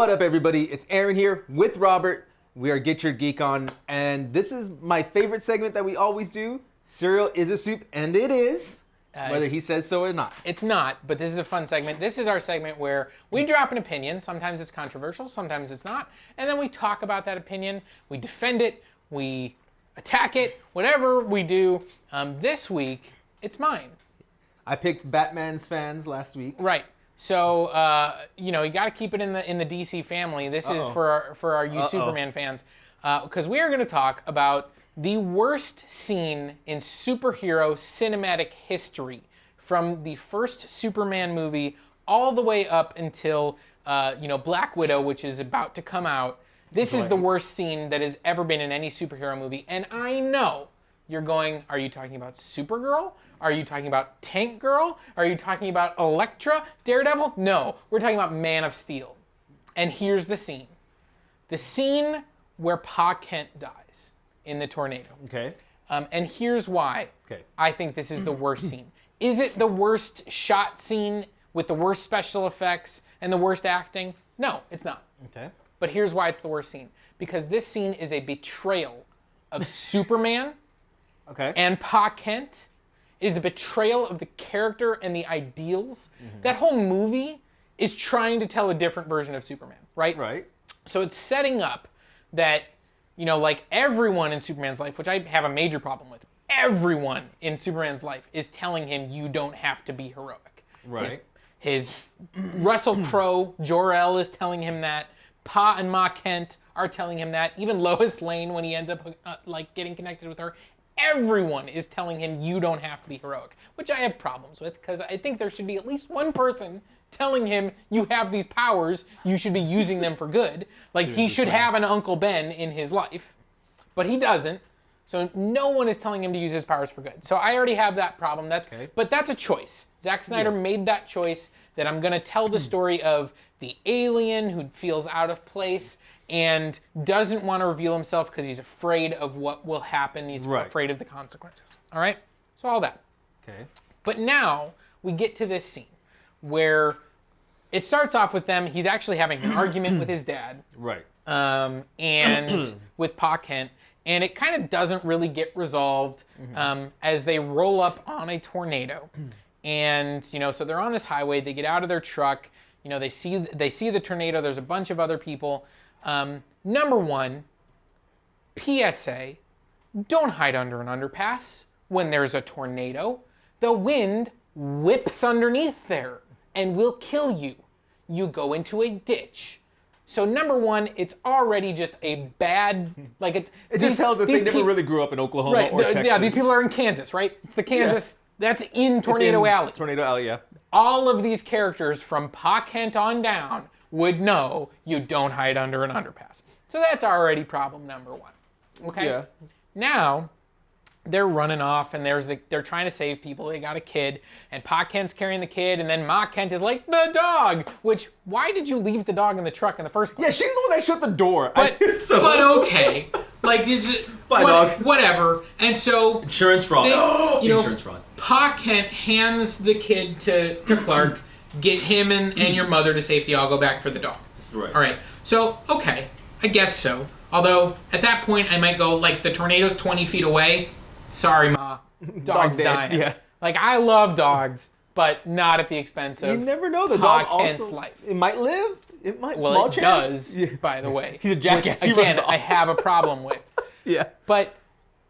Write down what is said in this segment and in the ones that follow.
What up, everybody? It's Aaron here with Robert. We are Get Your Geek On, and this is my favorite segment that we always do. Cereal is a soup, and it is, whether he says so or not. It's not, but this is a fun segment. This is our segment where we drop an opinion. Sometimes it's controversial, sometimes it's not. And then we talk about that opinion. We defend it. We attack it. Whatever we do. This week, it's mine. I picked Batman's fans last week. Right. So, you got to keep it in the DC family. This is for our you Superman fans. Because we are going to talk about the worst scene in superhero cinematic history, from the first Superman movie all the way up until Black Widow, which is about to come out. This is the worst scene that has ever been in any superhero movie. And I know you're going, are you talking about Supergirl? Are you talking about Tank Girl? Are you talking about Elektra, Daredevil? No, we're talking about Man of Steel. And here's the scene. The scene where Pa Kent dies in the tornado. Okay. And here's why I think this is the worst scene. Is it the worst shot scene with the worst special effects and the worst acting? No, it's not. Okay. But here's why it's the worst scene. Because this scene is a betrayal of Superman and Pa Kent. It is a betrayal of the character and the ideals. That whole movie is trying to tell a different version of Superman, right? Right. So it's setting up that, like everyone in Superman's life, which I have a major problem with, everyone in Superman's life is telling him you don't have to be heroic. Right. His Russell Crowe, Jor-El is telling him that. Pa and Ma Kent are telling him that. Even Lois Lane, when he ends up getting connected with her, everyone is telling him you don't have to be heroic, which I have problems with, because I think there should be at least one person telling him you have these powers, you should be using them for good. Like, he should have an Uncle Ben in his life, but he doesn't. So no one is telling him to use his powers for good. So I already have that problem. But that's a choice. Zack Snyder made that choice, that I'm going to tell the story of the alien who feels out of place and doesn't want to reveal himself because he's afraid of what will happen. He's afraid of the consequences. All right? So all that. Okay. But now we get to this scene where it starts off with them. He's actually having an argument with his dad. Right. And with Pa Kent. And it kind of doesn't really get resolved as they roll up on a tornado. And, so they're on this highway. They get out of their truck. They see the tornado. There's a bunch of other people. Number one, PSA, don't hide under an underpass when there's a tornado. The wind whips underneath there and will kill you. You go into a ditch. So number one, it's already just a bad, it just tells us they never really grew up in Oklahoma or Texas. Yeah, these people are in Kansas, right? It's the Kansas, that's in Tornado Alley. Tornado Alley, yeah. All of these characters from Pa Kent on down would know you don't hide under an underpass. So that's already problem number one. Okay? Yeah. Now, they're running off, and they're trying to save people. They got a kid, and Pa Kent's carrying the kid, and then Ma Kent is like, the dog! Which, why did you leave the dog in the truck in the first place? Yeah, she's the one that shut the door. But okay. Whatever. And so... Insurance fraud. Insurance fraud. Pa Kent hands the kid to Clark, get him and your mother to safety, I'll go back for the dog. Right. All right. So, okay, I guess so. Although, at that point, I might go, the tornado's 20 feet away. Sorry, Ma. Dog's dying. Yeah. I love dogs, but not at the expense of you never know. The Pa dog Kent's also, life. It might live. It might. Well, small it chance. does, by the way. He's a jackass. Which, again, I have a problem with. Yeah. But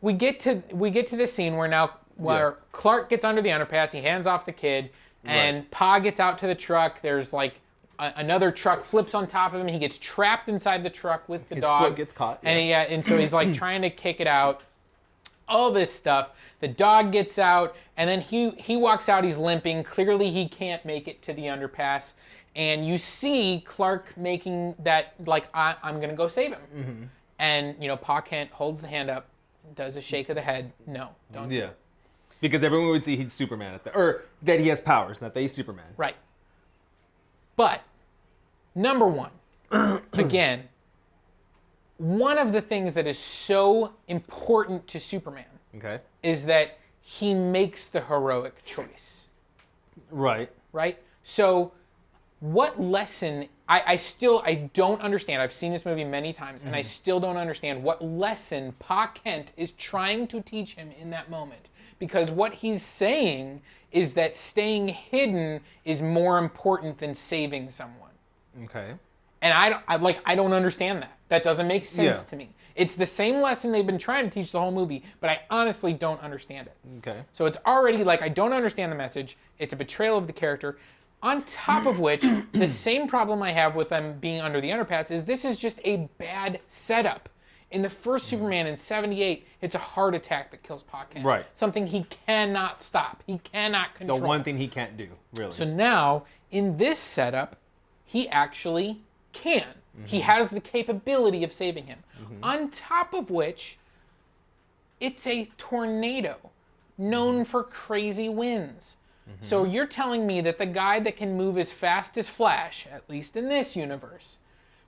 we get to this scene where Clark gets under the underpass, he hands off the kid, and Pa gets out to the truck. There's another truck flips on top of him. He gets trapped inside the truck with the dog. His foot gets caught. Yeah. And so he's trying to kick it out. All this stuff. The dog gets out, and then he walks out. He's limping. Clearly, he can't make it to the underpass. And you see Clark making that I'm gonna go save him. And Pa Kent holds the hand up, does a shake of the head. No, don't. Yeah. Because everyone would see he's Superman or that he has powers, not that he's Superman. Right. But number one, again, one of the things that is so important to Superman is that he makes the heroic choice. Right. Right? So what lesson, I don't understand. I've seen this movie many times, and I still don't understand what lesson Pa Kent is trying to teach him in that moment. Because what he's saying is that staying hidden is more important than saving someone. Okay. And I don't understand that. That doesn't make sense to me. It's the same lesson they've been trying to teach the whole movie, but I honestly don't understand it. Okay. So it's already like, I don't understand the message. It's a betrayal of the character. On top of which, the same problem I have with them being under the underpass is this is just a bad setup. In the first Superman in 78, it's a heart attack that kills Pa Kent. Right. Something he cannot stop. He cannot control. The one thing he can't do, really. So now, in this setup, he actually can. He has the capability of saving him. On top of which, it's a tornado known for crazy winds. So you're telling me that the guy that can move as fast as Flash, at least in this universe,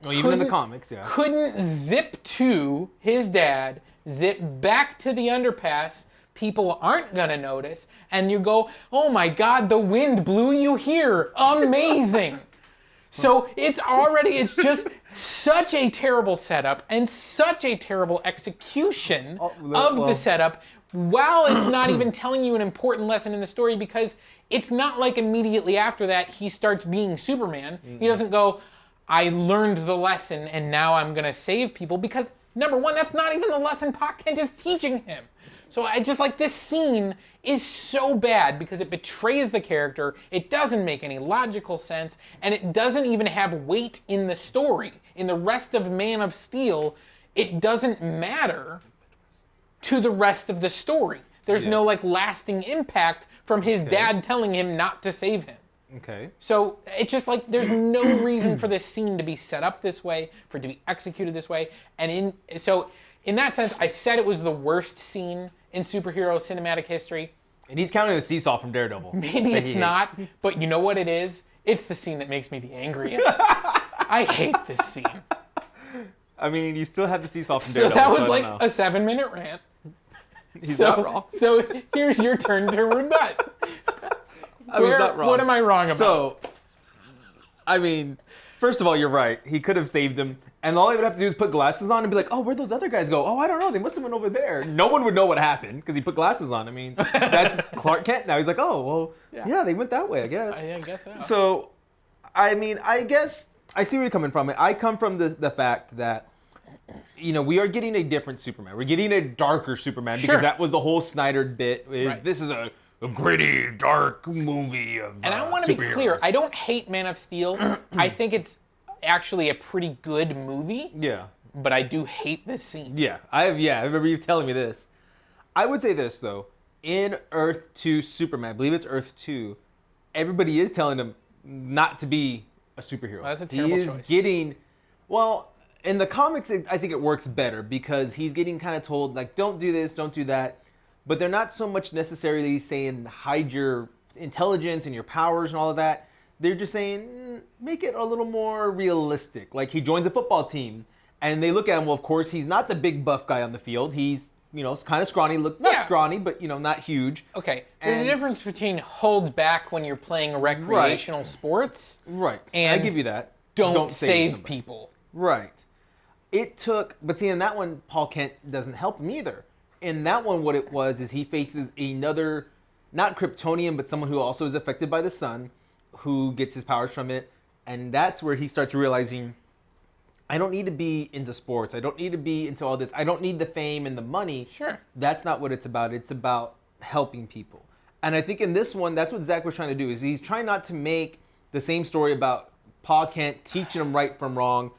well, even in the comics, couldn't zip to his dad, zip back to the underpass, people aren't gonna notice, and you go, oh my God, the wind blew you here, amazing. So it's just such a terrible setup and such a terrible execution of the setup, while it's not even telling you an important lesson in the story, because it's not like immediately after that he starts being Superman. He doesn't go, I learned the lesson and now I'm gonna save people, because number one, that's not even the lesson Pa Kent is teaching him. So I just like, this scene is so bad because it betrays the character, it doesn't make any logical sense, and it doesn't even have weight in the story. In the rest of Man of Steel, it doesn't matter to the rest of the story. There's no like lasting impact from his dad telling him not to save him. Okay. So it's just like, there's no reason for this scene to be set up this way, for it to be executed this way. And in that sense, I said it was the worst scene in superhero cinematic history. And he's counting the seesaw from Daredevil. Maybe it's not, but you know what it is? It's the scene that makes me the angriest. I hate this scene. I mean, you still have the seesaw from So Daredevil. that was like a 7-minute rant. He's not wrong. So here's your turn to rebut. I was not wrong. What am I wrong about? So, I mean, first of all, you're right. He could have saved him. And all he would have to do is put glasses on and be like, oh, where'd those other guys go? Oh, I don't know. They must have went over there. No one would know what happened because he put glasses on. I mean, that's Clark Kent now. He's like, oh, well, yeah, they went that way, I guess. I guess so. So, I mean, I guess I see where you're coming from. I come from the fact that, you know, we are getting a different Superman. We're getting a darker Superman because that was the whole Snyder bit. This is a gritty, dark movie of And I want to be clear. I don't hate Man of Steel. I think it's actually a pretty good movie. Yeah. But I do hate this scene. Yeah. I remember you telling me this. I would say this, though. In Earth 2 Superman, I believe it's Earth 2, everybody is telling him not to be a superhero. Well, that's a terrible choice. He's getting, well, in the comics, I think it works better because he's getting kind of told, like, don't do this, don't do that. But they're not so much necessarily saying hide your intelligence and your powers and all of that. They're just saying make it a little more realistic. Like he joins a football team and they look at him. Well, of course, he's not the big buff guy on the field. He's, you know, kind of scrawny. Not scrawny, but, you know, not huge. Okay. There's a difference between hold back when you're playing recreational sports. Right. And I give you that. Don't save people. Right. It took, but see, in that one, Paul Kent doesn't help him either. In that one, what it was is he faces another, not Kryptonian, but someone who also is affected by the sun, who gets his powers from it. And that's where he starts realizing, I don't need to be into sports. I don't need to be into all this. I don't need the fame and the money. Sure. That's not what it's about. It's about helping people. And I think in this one, that's what Zach was trying to do, is he's trying not to make the same story about Paul Kent teaching him right from wrong.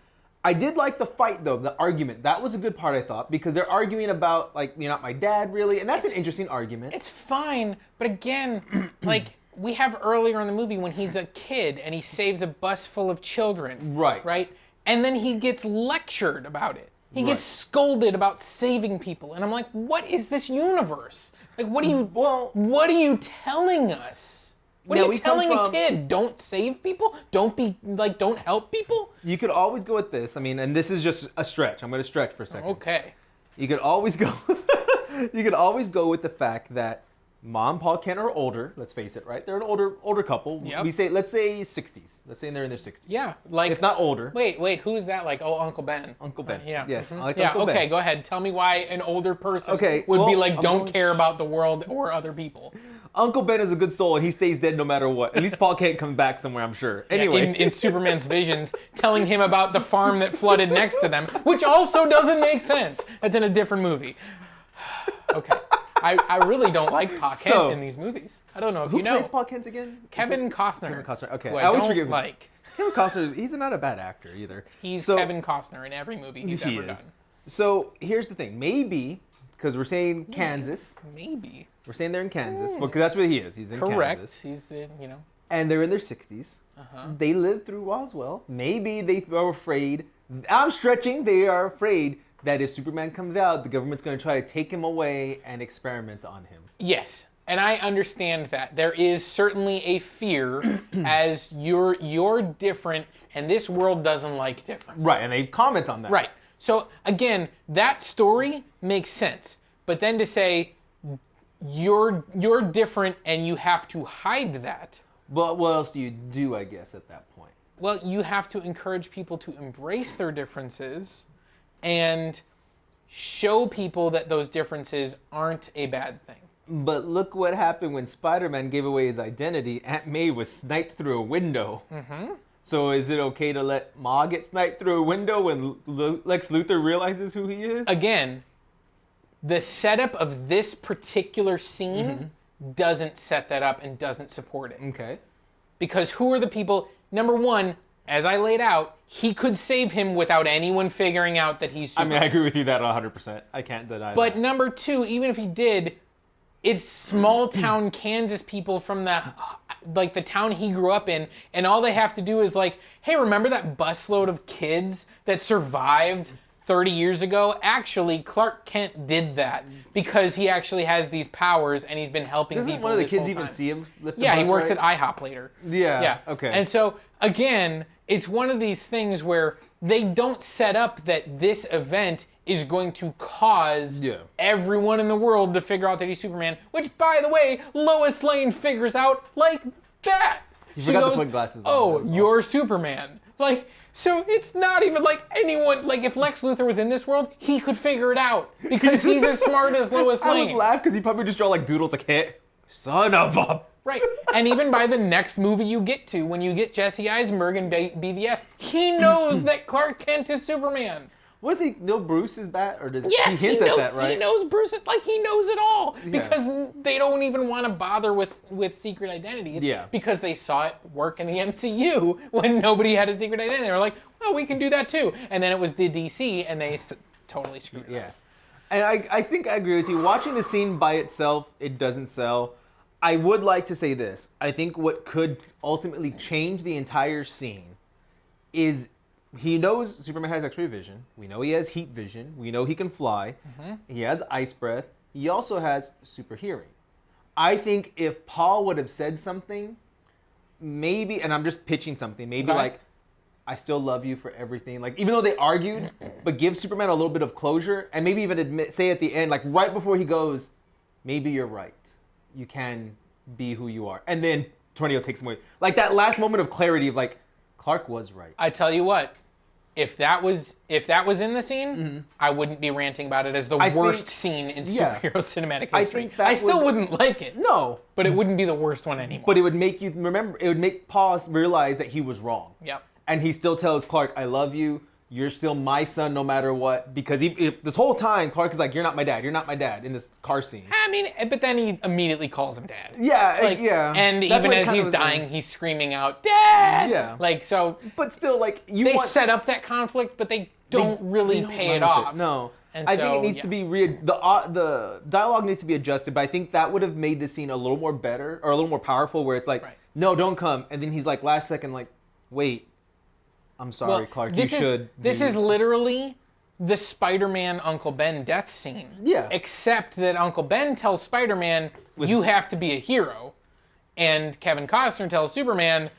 I did like the fight, though, the argument. That was a good part, I thought, because they're arguing about, like, you're not my dad, really. And that's an interesting argument. It's fine, but again, like, we have earlier in the movie when he's a kid and he saves a bus full of children. Right. Right? And then he gets lectured about it. He gets scolded about saving people. And I'm like, what is this universe? Like, what are you telling us? What are you telling a kid? Don't save people? Don't help people? You could always go with this. I mean, and this is just a stretch. I'm going to stretch for a second. Okay. You could always go with the fact that Mom, Paul Kent are older. Let's face it, right? They're an older couple. Yep. Let's say 60s. Let's say they're in their 60s. Yeah, like If not older. Wait, who's that? Like, oh, Uncle Ben. Uncle Ben. Yeah. Yes. Mhm. I like yeah. Uncle Okay. Ben. Go ahead. Tell me why an older person Okay, would be well, like, I'm don't going- care about the world or other people. Uncle Ben is a good soul, and he stays dead no matter what. At least Paul Kent comes back somewhere, I'm sure. Yeah, Anyway. in Superman's visions, telling him about the farm that flooded next to them, which also doesn't make sense. That's in a different movie. Okay. I really don't like Pa Kent So, in these movies. I don't know if Who you know. plays Paul Kent again? Kevin Costner. Kevin Costner. Okay. Who I always don't forget. like. Kevin Costner, he's not a bad actor either. He's So- Kevin Costner in every movie he's He ever is. done. So here's the thing. Maybe, because we're saying Kansas. Maybe. We're saying they're in Kansas. Well, because that's where he is. He's in Correct. Kansas. He's the, And they're in their 60s. They lived through Roswell. Maybe they are afraid. I'm stretching. They are afraid that if Superman comes out, the government's going to try to take him away and experiment on him. Yes. And I understand that. There is certainly a fear as you're different and this world doesn't like different. Right, and they comment on that. Right. So again, that story makes sense. But then to say you're different and you have to hide that. But what else do you do, I guess, at that point? Well, you have to encourage people to embrace their differences and show people that those differences aren't a bad thing. But look what happened when Spider-Man gave away his identity. Aunt May was sniped through a window. Mm-hmm. So is it okay to let Ma get sniped through a window when Lex Luthor realizes who he is? Again, the setup of this particular scene doesn't set that up and doesn't support it. Okay. Because who are the people? Number one, as I laid out, he could save him without anyone figuring out that he's Superman. I agree with you that 100%. I can't deny But that. number two, even if he did, it's small town Kansas people from the town he grew up in, and all they have to do is like, hey, remember that busload of kids that survived 30 years ago? Actually, Clark Kent did that because he actually has these powers and he's been helping Doesn't people one of the this kids whole even time. see him lift the Yeah, he bus, works right? at IHOP later. Yeah, okay. And so, again, it's one of these things where they don't set up that this event is going to cause everyone in the world to figure out that he's Superman, which, by the way, Lois Lane figures out like that. You She forgot to goes, put glasses on. oh, That was all. you're Superman. Like, so it's not even like anyone, like if Lex Luthor was in this world, he could figure it out because he's as smart as Lois I Lane. would laugh because he probably just draw like doodles like, hey, son of a... Right. And even by the next movie you get to, when you get Jesse Eisenberg in BVS, he knows that Clark Kent is Superman. What does he know Bruce is bad? Or does Yes, he hints knows, at that, right? he knows Bruce, like he knows it all. Because they don't even want to bother with secret identities. Yeah. Because they saw it work in the MCU when nobody had a secret identity. They were like, well, we can do that too. And then it was the DC and they totally screwed it up. Yeah. And I think I agree with you. Watching the scene by itself, it doesn't sell. I would like to say this. I think what could ultimately change the entire scene is he knows Superman has X-ray vision. We know he has heat vision. We know he can fly. He has ice breath. He also has super hearing. I think if Paul would have said something, maybe, and I'm just pitching something, maybe like, I still love you for everything. Like, even though they argued, but give Superman a little bit of closure and maybe even say at the end, like right before he goes, maybe you're right. You can be who you are. And then Tornado takes him away. Like that last moment of clarity of like, Clark was right. I tell you what, if that was in the scene, I wouldn't be ranting about it as the worst scene in superhero cinematic history. I still wouldn't like it. No. But it wouldn't be the worst one anymore. But it would make you remember, it would make Paul realize that he was wrong. Yep. And he still tells Clark, I love you. You're still my son no matter what. Because this whole time, Clark is like, you're not my dad. You're not my dad in this car scene. I mean, but then he immediately calls him dad. Yeah, Like, yeah. And That's even what it as kinda he's was dying, like. he's screaming out, Dad! Yeah. Like, so But still, like, they set up that conflict, but they don't really pay it run with off. No. And I so, think it needs to be the dialogue needs to be adjusted, but I think that would have made the scene a little more better or a little more powerful where it's like, no, don't come. And then he's like last second like, wait, I'm sorry, Clark, you should. This is literally the Spider-Man Uncle Ben death scene. Yeah. Except that Uncle Ben tells Spider-Man, you have to be a hero. And Kevin Costner tells Superman,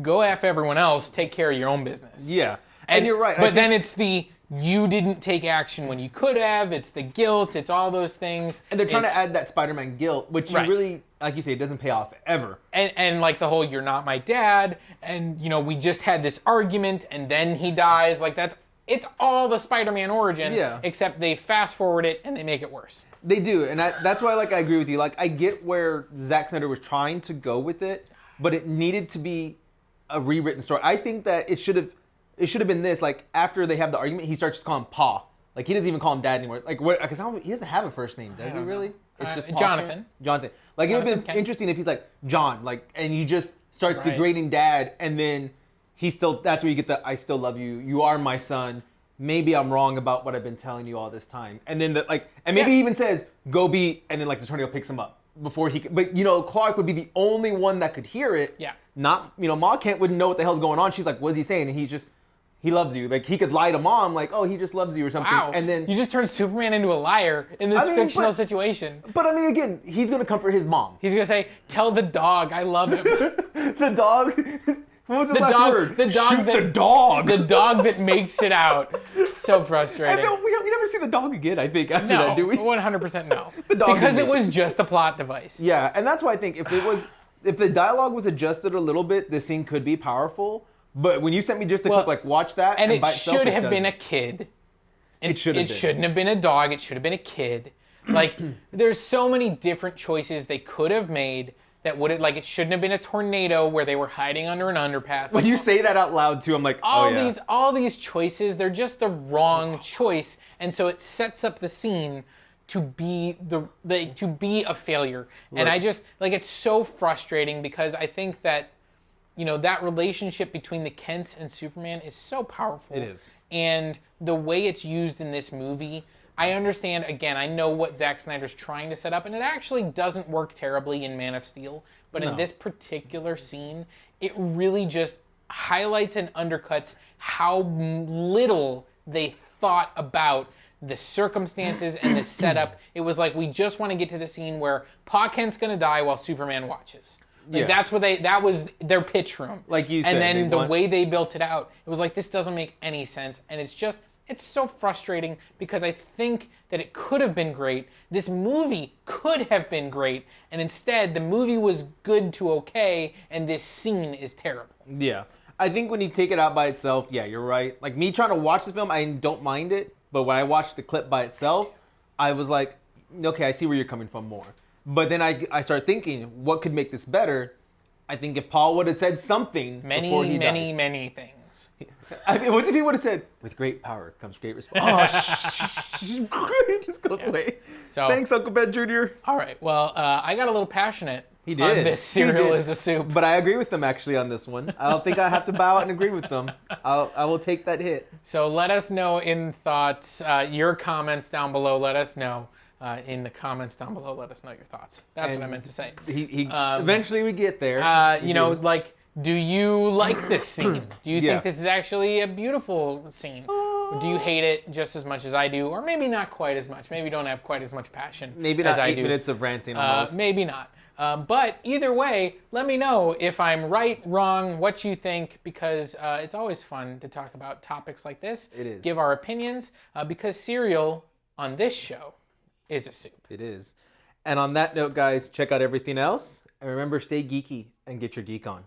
go F everyone else, take care of your own business. Yeah. And you're right. But then it's the you didn't take action when you could have. It's the guilt. It's all those things. And they're trying to add that Spider-Man guilt, which you really, like you say, it doesn't pay off ever. And like the whole "you're not my dad," and we just had this argument, and then he dies. Like it's all the Spider-Man origin. Yeah. Except they fast forward it and they make it worse. They do, and that's why I agree with you. Like I get where Zack Snyder was trying to go with it, but it needed to be a rewritten story. I think that it should have been this. Like after they have the argument, he starts to call him Pa. Like he doesn't even call him Dad anymore. Like what? Because he doesn't have a first name, does he? Really? It's just Pa Jonathan. Jonathan. Like it would have been interesting if he's like John. Like and you just start degrading Dad, and then he still. That's where you get the "I still love you. You are my son. Maybe I'm wrong about what I've been telling you all this time." And then and maybe he even says "Go be," and then like the tornado picks him up before he. But Clark would be the only one that could hear it. Yeah. Not Ma Kent wouldn't know what the hell's going on. She's like, "What's he saying?" And he loves you. Like he could lie to Mom, like, "Oh, he just loves you" or something. Wow. And then you just turned Superman into a liar in this fictional situation. But I mean, again, he's gonna comfort his mom. He's gonna say, "Tell the dog I love him." The dog. What was his last word? The dog. Shoot the dog. The dog that makes it out. So frustrating. We never see the dog again. I think after that, do we? 100% no. Because it was just a plot device. Yeah, and that's why I think if the dialogue was adjusted a little bit, this scene could be powerful. But when you sent me just a quick watch that, and it by itself, should have been a kid. It shouldn't have been a dog. It should have been a kid. Like there's so many different choices they could have made. That would have, it shouldn't have been a tornado where they were hiding under an underpass. When you say that out loud too, I'm like, all these choices, they're just the wrong choice, and so it sets up the scene to be to be a failure. Right. And I just it's so frustrating because I think that that relationship between the Kents and Superman is so powerful. It is, and the way it's used in this movie. I understand, again, I know what Zack Snyder's trying to set up, and it actually doesn't work terribly in Man of Steel, but in this particular scene, it really just highlights and undercuts how little they thought about the circumstances and the setup. It was like, we just want to get to the scene where Pa Kent's going to die while Superman watches. That was their pitch room. Like you said. And then the way they built it out, it was like, this doesn't make any sense, and it's so frustrating because I think that it could have been great. This movie could have been great, and instead the movie was good to okay, and this scene is terrible. Yeah. I think when you take it out by itself, yeah, you're right. Like me trying to watch the film, I don't mind it, but when I watched the clip by itself, I was like, okay, I see where you're coming from more. But then I started thinking, what could make this better? I think if Paul would have said something before he dies. Many things. I mean, what if he would have said, "With great power comes great responsibility"? It just goes away. So, thanks, Uncle Ben Jr. All right. Well, I got a little passionate on this cereal is a soup. But I agree with them, actually, on this one. I don't think I have to bow out and agree with them. I will take that hit. So let us know in thoughts, your comments down below. Let us know. In the comments down below, let us know your thoughts. That's what I meant to say. Eventually we get there. Do you like this scene? Do you think this is actually a beautiful scene? Do you hate it just as much as I do? Or maybe not quite as much. Maybe don't have quite as much passion maybe as not I 8 do. minutes of ranting almost. Maybe not. But either way, let me know if I'm right, wrong, what you think, because it's always fun to talk about topics like this. It is. Give our opinions, because cereal on this show is a soup. It is. And on that note, guys, check out everything else. And remember, stay geeky and get your geek on.